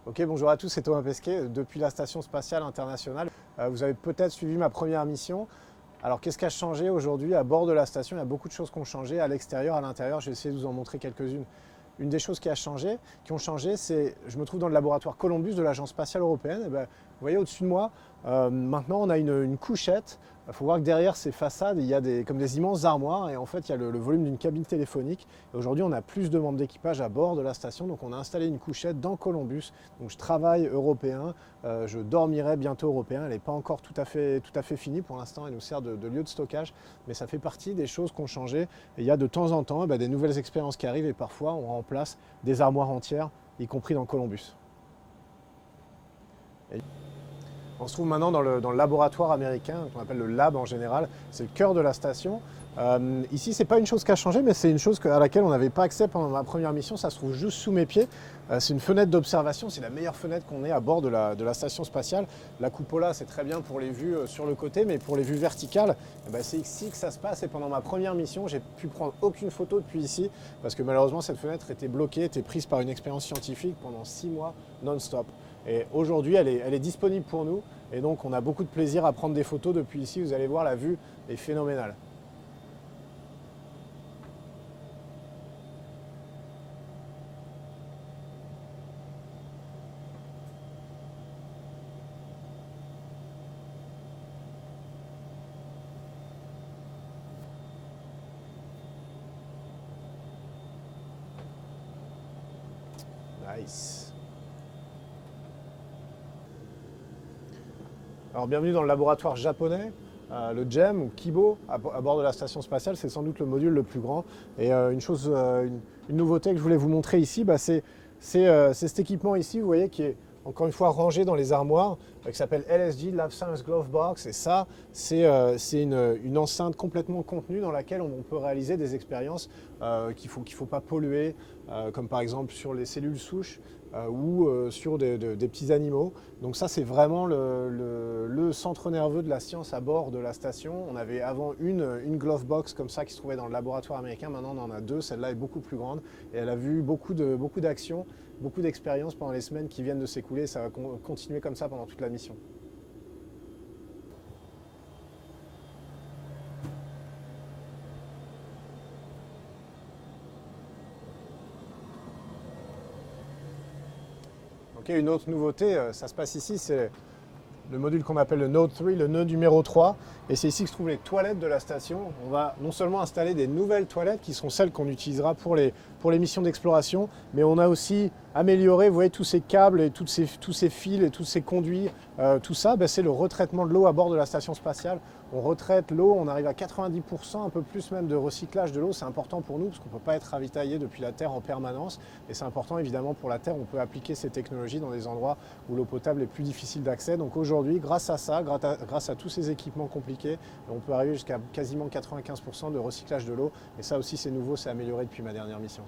Ok, bonjour à tous, c'est Thomas Pesquet depuis la Station Spatiale Internationale. Vous avez peut-être suivi ma première mission. Alors qu'est-ce qui a changé aujourd'hui à bord de la station? Il y a beaucoup de choses qui ont changé à l'extérieur, à l'intérieur. Je vais essayer de vous en montrer quelques-unes. Une des choses qui ont changé, c'est, je me trouve dans le laboratoire Columbus de l'Agence spatiale européenne. Et vous voyez au-dessus de moi, maintenant on a une couchette. Il faut voir que derrière ces façades, il y a comme des immenses armoires et en fait il y a le volume d'une cabine téléphonique. Aujourd'hui on a plus de membres d'équipage à bord de la station, donc on a installé une couchette dans Columbus. Donc je travaille européen, je dormirai bientôt européen. Elle n'est pas encore tout à fait finie pour l'instant, elle nous sert de lieu de stockage, mais ça fait partie des choses qui ont changé. Et il y a de temps en temps des nouvelles expériences qui arrivent et parfois on remplace des armoires entières, y compris dans Columbus. On se trouve maintenant dans le laboratoire américain, qu'on appelle le lab en général. C'est le cœur de la station. Ici, ce n'est pas une chose qui a changé, mais c'est une chose à laquelle on n'avait pas accès pendant ma première mission. Ça se trouve juste sous mes pieds. C'est une fenêtre d'observation. C'est la meilleure fenêtre qu'on ait à bord de la station spatiale. La cupola, c'est très bien pour les vues sur le côté, mais pour les vues verticales, c'est ici que ça se passe. Et pendant ma première mission, j'ai pu prendre aucune photo depuis ici, parce que malheureusement, cette fenêtre était bloquée, était prise par une expérience scientifique pendant 6 mois non-stop. Et aujourd'hui, elle est disponible pour nous. Et donc, on a beaucoup de plaisir à prendre des photos depuis ici. Vous allez voir, la vue est phénoménale. Nice. Alors bienvenue dans le laboratoire japonais, le GEM ou Kibo, à bord de la station spatiale. C'est sans doute le module le plus grand. Et une nouveauté que je voulais vous montrer ici, c'est cet équipement ici, vous voyez, qui est encore une fois rangé dans les armoires, qui s'appelle LSG, Lab Science Glove Box. Et ça, c'est une enceinte complètement contenue dans laquelle on peut réaliser des expériences qu'il ne faut pas polluer, comme par exemple sur les cellules souches ou sur des petits animaux. Donc ça, c'est vraiment le centre nerveux de la science à bord de la station. On avait avant une glove box comme ça qui se trouvait dans le laboratoire américain. Maintenant, on en a deux. Celle-là est beaucoup plus grande et elle a vu beaucoup d'actions, beaucoup d'expériences pendant les semaines qui viennent de s'écouler. Ça va continuer comme ça pendant toute la mission. Ok, une autre nouveauté, ça se passe ici, c'est le module qu'on appelle le Node 3, le nœud numéro 3. Et c'est ici que se trouvent les toilettes de la station. On va non seulement installer des nouvelles toilettes, qui sont celles qu'on utilisera pour les missions d'exploration, mais on a aussi amélioré, vous voyez, tous ces câbles et tous ces fils et tous ces conduits. Tout ça, c'est le retraitement de l'eau à bord de la station spatiale. On retraite l'eau, on arrive à 90%, un peu plus même de recyclage de l'eau. C'est important pour nous parce qu'on ne peut pas être ravitaillé depuis la Terre en permanence. Et c'est important évidemment pour la Terre, on peut appliquer ces technologies dans des endroits où l'eau potable est plus difficile d'accès. Donc aujourd'hui, grâce à ça, grâce à tous ces équipements compliqués, on peut arriver jusqu'à quasiment 95% de recyclage de l'eau. Et ça aussi c'est nouveau, c'est amélioré depuis ma dernière mission.